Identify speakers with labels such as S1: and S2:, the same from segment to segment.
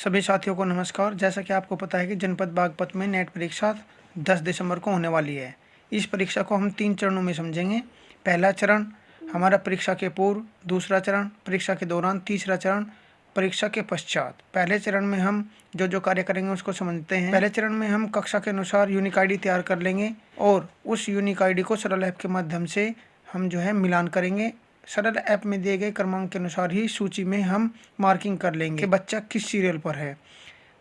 S1: सभी साथियों को नमस्कार। जैसा कि आपको पता है कि जनपद बागपत में नेट परीक्षा 10 दिसंबर को होने वाली है। इस परीक्षा को हम 3 चरणों में समझेंगे। पहला चरण हमारा परीक्षा के पूर्व, दूसरा चरण परीक्षा के दौरान, तीसरा चरण परीक्षा के पश्चात। पहले चरण में हम जो कार्य करेंगे उसको समझते हैं। पहले चरण में हम कक्षा के अनुसार यूनिक आईडी तैयार कर लेंगे और उस यूनिक आईडी को सरल ऐप के माध्यम से हम मिलान करेंगे। सरल ऐप में दिए गए क्रमांक के अनुसार ही सूची में हम मार्किंग कर लेंगे कि बच्चा किस सीरियल पर है।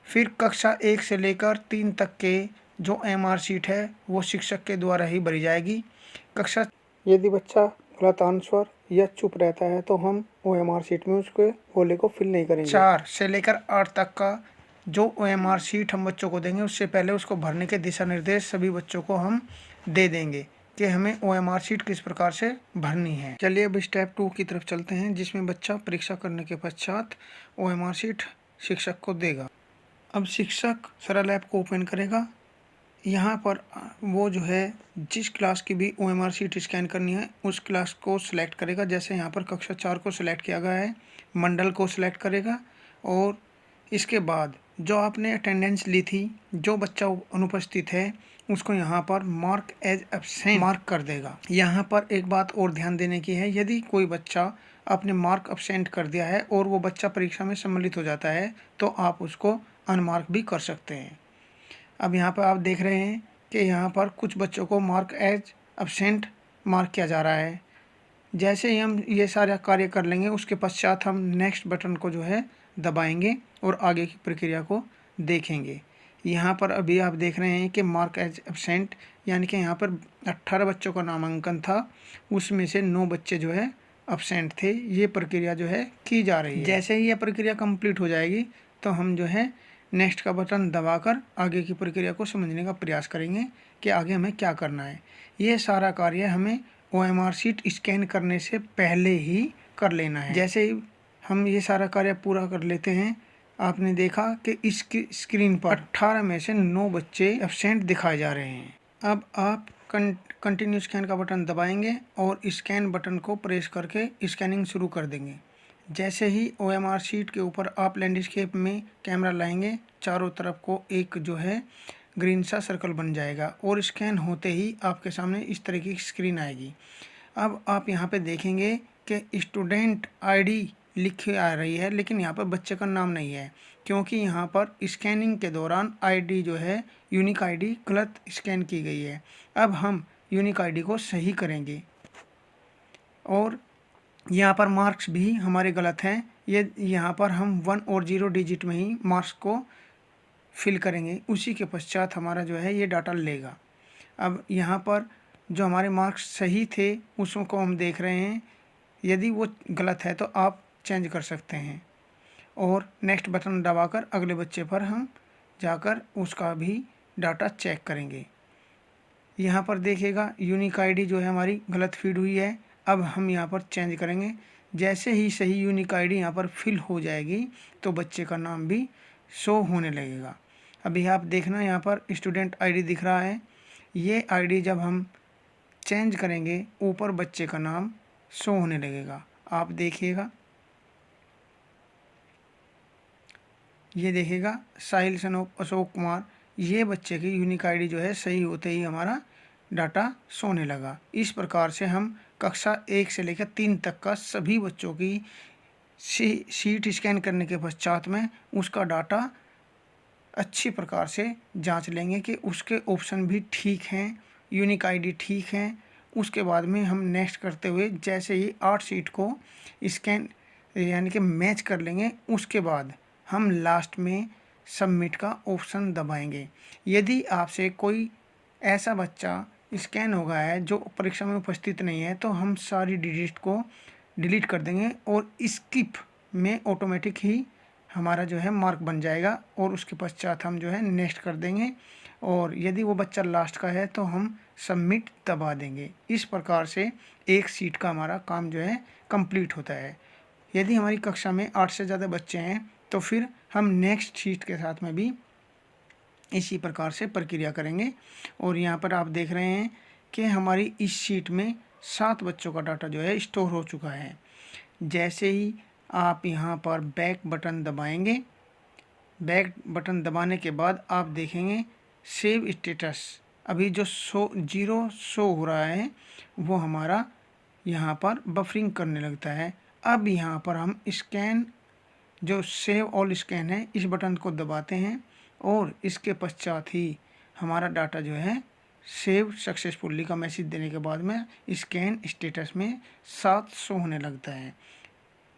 S1: फिर कक्षा 1 से लेकर 3 तक के जो एमआर शीट है वो शिक्षक के द्वारा ही भरी जाएगी। यदि बच्चा गलत आंसर या चुप रहता है तो हम ओएमआर शीट में उसके गोले को फिल नहीं करेंगे। 4 से लेकर 8 तक का जो ओएमआर शीट हम बच्चों को देंगे उससे पहले उसको भरने के दिशा निर्देश सभी बच्चों को हम दे देंगे कि हमें ओएमआर शीट किस प्रकार से भरनी है। चलिए अब स्टेप 2 की तरफ चलते हैं, जिसमें बच्चा परीक्षा करने के पश्चात ओएमआर शीट शिक्षक को देगा। अब शिक्षक सरल ऐप को ओपन करेगा। यहाँ पर वो जिस क्लास की भी ओएमआर शीट स्कैन करनी है उस क्लास को सिलेक्ट करेगा। जैसे यहाँ पर कक्षा 4 को सिलेक्ट किया गया है, मंडल को सिलेक्ट करेगा और इसके बाद जो आपने अटेंडेंस ली थी, जो बच्चा अनुपस्थित है उसको यहाँ पर मार्क एज एब्सेंट मार्क कर देगा। यहाँ पर एक बात और ध्यान देने की है, यदि कोई बच्चा आपने मार्क एब्सेंट कर दिया है और वो बच्चा परीक्षा में सम्मिलित हो जाता है तो आप उसको अनमार्क भी कर सकते हैं। अब यहाँ पर आप देख रहे हैं कि यहाँ पर कुछ बच्चों को मार्क एज एब्सेंट मार्क किया जा रहा है। जैसे ही हम ये सारा कार्य कर लेंगे उसके पश्चात हम नेक्स्ट बटन को दबाएंगे और आगे की प्रक्रिया को देखेंगे। यहाँ पर अभी आप देख रहे हैं कि मार्क एज एब्सेंट यानी कि यहाँ पर 18 बच्चों का नामांकन था, उसमें से 9 बच्चे एब्सेंट थे। ये प्रक्रिया की जा रही है। जैसे ही यह प्रक्रिया कंप्लीट हो जाएगी तो हम नेक्स्ट का बटन दबाकर आगे की प्रक्रिया को समझने का प्रयास करेंगे कि आगे हमें क्या करना है। ये सारा कार्य हमें ओएमआर शीट स्कैन करने से पहले ही कर लेना है। जैसे ही हम ये सारा कार्य पूरा कर लेते हैं, आपने देखा कि इसकी स्क्रीन पर 18 में से 9 बच्चे एब्सेंट दिखाए जा रहे हैं। अब आप कंटिन्यू स्कैन का बटन दबाएंगे और स्कैन बटन को प्रेस करके स्कैनिंग शुरू कर देंगे। जैसे ही ओएमआर शीट के ऊपर आप लैंडस्केप में कैमरा लाएंगे, चारों तरफ को एक ग्रीन सा सर्कल बन जाएगा और स्कैन होते ही आपके सामने इस तरह की स्क्रीन आएगी। अब आप यहाँ पे देखेंगे कि स्टूडेंट आईडी लिखी आ रही है, लेकिन यहाँ पर बच्चे का नाम नहीं है, क्योंकि यहाँ पर स्कैनिंग के दौरान आईडी यूनिक आईडी गलत स्कैन की गई है। अब हम यूनिक आईडी को सही करेंगे और यहाँ पर मार्क्स भी हमारे गलत हैं। ये यहाँ पर हम 1 और 0 डिजिट में ही मार्क्स को फिल करेंगे, उसी के पश्चात हमारा ये डाटा लेगा। अब यहाँ पर जो हमारे मार्क्स सही थे उसको हम देख रहे हैं, यदि वो गलत है तो आप चेंज कर सकते हैं और नेक्स्ट बटन दबाकर अगले बच्चे पर हम जाकर उसका भी डाटा चेक करेंगे। यहाँ पर देखिएगा यूनिक आईडी हमारी गलत फीड हुई है। अब हम यहाँ पर चेंज करेंगे। जैसे ही सही यूनिक आईडी यहाँ पर फिल हो जाएगी तो बच्चे का नाम भी शो होने लगेगा। अभी आप देखना, यहाँ पर स्टूडेंट आईडी दिख रहा है। ये आईडी जब हम चेंज करेंगे ऊपर बच्चे का नाम शो होने लगेगा। आप देखिएगा, ये देखिएगा साहिल सन अशोक कुमार, ये बच्चे की यूनिक आईडी सही होते ही हमारा डाटा सोने लगा। इस प्रकार से हम कक्षा 1 से लेकर 3 तक का सभी बच्चों की शीट स्कैन करने के पश्चात में उसका डाटा अच्छी प्रकार से जांच लेंगे कि उसके ऑप्शन भी ठीक हैं, यूनिक आईडी ठीक हैं। उसके बाद में हम नेक्स्ट करते हुए जैसे ही 8 शीट को स्कैन यानी कि मैच कर लेंगे, उसके बाद हम लास्ट में सबमिट का ऑप्शन दबाएंगे। यदि आपसे कोई ऐसा बच्चा स्कैन हो गया है जो परीक्षा में उपस्थित नहीं है तो हम सारी डिजिट को डिलीट कर देंगे और स्किप में ऑटोमेटिक ही हमारा मार्क बन जाएगा और उसके पश्चात हम नेक्स्ट कर देंगे और यदि वो बच्चा लास्ट का है तो हम सबमिट दबा देंगे। इस प्रकार से एक सीट का हमारा काम कंप्लीट होता है। यदि हमारी कक्षा में 8 से ज़्यादा बच्चे हैं तो फिर हम नेक्स्ट शीट के साथ में भी इसी प्रकार से प्रक्रिया करेंगे। और यहाँ पर आप देख रहे हैं कि हमारी इस शीट में 7 बच्चों का डाटा स्टोर हो चुका है। जैसे ही आप यहाँ पर बैक बटन दबाएंगे, बैक बटन दबाने के बाद आप देखेंगे सेव स्टेटस, अभी जो 0 शो हो रहा है वो हमारा यहाँ पर बफरिंग करने लगता है। अब यहाँ पर हम स्कैन, जो सेव ऑल स्कैन है, इस बटन को दबाते हैं और इसके पश्चात ही हमारा डाटा जो है सेव सक्सेसफुली का मैसेज देने के बाद में स्कैन स्टेटस में 7 शो होने लगता है।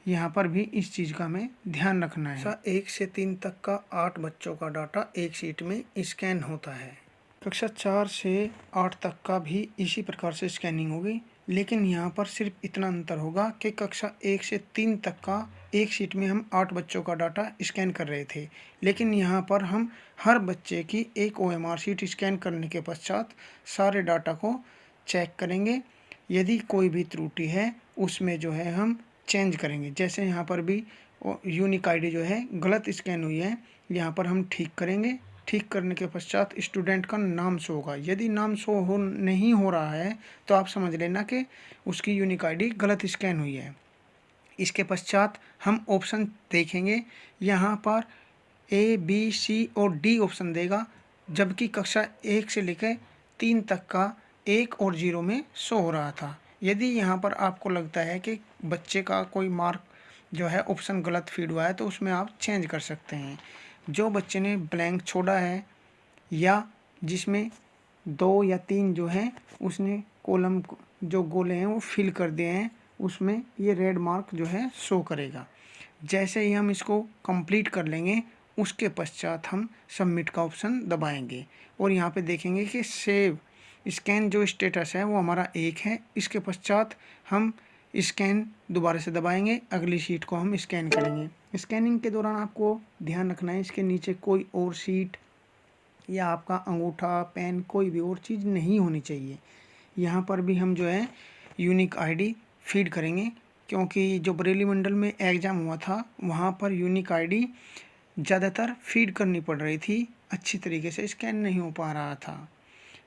S1: यहाँ पर भी इस चीज़ का हमें ध्यान रखना है। 1 से 3 तक का 8 बच्चों का डाटा एक शीट में स्कैन होता है। कक्षा 4 से 8 तक का भी इसी प्रकार से स्कैनिंग होगी, लेकिन यहाँ पर सिर्फ इतना अंतर होगा कि कक्षा 1 से 3 तक का एक शीट में हम 8 बच्चों का डाटा स्कैन कर रहे थे, लेकिन यहाँ पर हम हर बच्चे की एक OMR शीट स्कैन करने के पश्चात सारे डाटा को चेक करेंगे। यदि कोई भी त्रुटि है उसमें जो है हम चेंज करेंगे। जैसे यहाँ पर भी यूनिक ID जो है गलत स्कैन हुई है, यहाँ पर हम ठीक करेंगे। ठीक करने के पश्चात स्टूडेंट का नाम शो होगा। यदि नाम शो नहीं हो रहा है तो आप समझ लेना कि उसकी यूनिक ID गलत स्कैन हुई है। इसके पश्चात हम ऑप्शन देखेंगे, यहाँ पर A, B, C और D ऑप्शन देगा, जबकि कक्षा 1 से लेकर 3 तक का 1 और 0 में शो हो रहा था। यदि यहाँ पर आपको लगता है कि बच्चे का कोई मार्क जो है ऑप्शन गलत फीड हुआ है तो उसमें आप चेंज कर सकते हैं। जो बच्चे ने ब्लैंक छोड़ा है या जिसमें 2 या 3 जो है उसने कॉलम जो गोले हैं वो फिल कर दिए हैं, उसमें ये रेड मार्क जो है शो करेगा। जैसे ही हम इसको कंप्लीट कर लेंगे उसके पश्चात हम सबमिट का ऑप्शन दबाएंगे और यहाँ पे देखेंगे कि सेव स्कैन जो स्टेटस है वो हमारा 1 है। इसके पश्चात हम स्कैन दोबारा से दबाएंगे, अगली शीट को हम स्कैन करेंगे। स्कैनिंग के दौरान आपको ध्यान रखना है इसके नीचे कोई और शीट या आपका अंगूठा, पेन, कोई भी और चीज़ नहीं होनी चाहिए। यहाँ पर भी हम जो है यूनिक ID फीड करेंगे, क्योंकि जो बरेली मंडल में एग्ज़ाम हुआ था वहाँ पर यूनिक ID ज़्यादातर फीड करनी पड़ रही थी, अच्छी तरीके से स्कैन नहीं हो पा रहा था।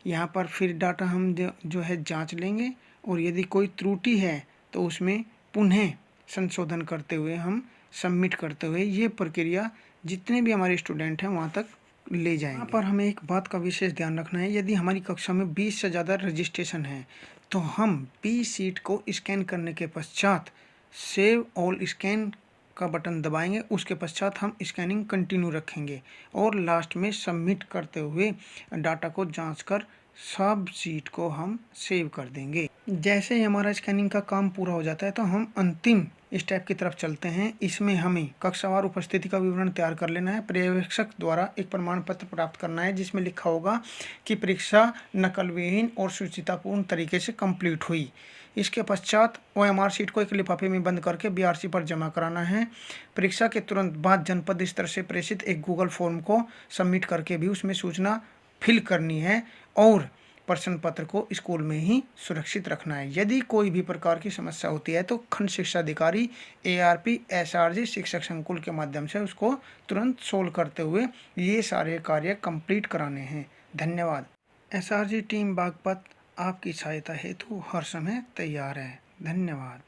S1: यहाँ पर फिर डाटा हम जो है जांच लेंगे और यदि कोई त्रुटि है तो उसमें पुनः संशोधन करते हुए हम सबमिट करते हुए ये प्रक्रिया जितने भी हमारे स्टूडेंट हैं वहाँ तक ले जाएंगे। यहाँ पर हमें एक बात का विशेष ध्यान रखना है, यदि हमारी कक्षा में 20 से ज़्यादा रजिस्ट्रेशन है तो हम 20 शीट को स्कैन करने के पश्चात सेव ऑल स्कैन का बटन दबाएंगे। उसके पश्चात हम स्कैनिंग कंटिन्यू रखेंगे और लास्ट में सबमिट करते हुए डाटा को जांचकर सब शीट को हम सेव कर देंगे। जैसे ही हमारा स्कैनिंग का काम पूरा हो जाता है तो हम अंतिम स्टेप की तरफ चलते हैं। इसमें हमें कक्षावार उपस्थिति का विवरण तैयार कर लेना है। पर्यवेक्षक द्वारा एक प्रमाण पत्र प्राप्त करना है जिसमें लिखा होगा कि परीक्षा नकल विहीन और सुचितापूर्ण तरीके से कंप्लीट हुई। इसके पश्चात OMR शीट को एक लिफाफे में बंद करके BRC पर जमा कराना है। परीक्षा के तुरंत बाद जनपद स्तर से प्रेषित एक गूगल फॉर्म को सबमिट करके भी उसमें सूचना फिल करनी है और प्रश्न पत्र को स्कूल में ही सुरक्षित रखना है। यदि कोई भी प्रकार की समस्या होती है तो खंड शिक्षा अधिकारी ARP SRG शिक्षक संकुल के माध्यम से उसको तुरंत सोल्व करते हुए ये सारे कार्य कंप्लीट कराने हैं। धन्यवाद। SRG टीम बागपत आपकी सहायता हेतु हर समय तैयार है। धन्यवाद।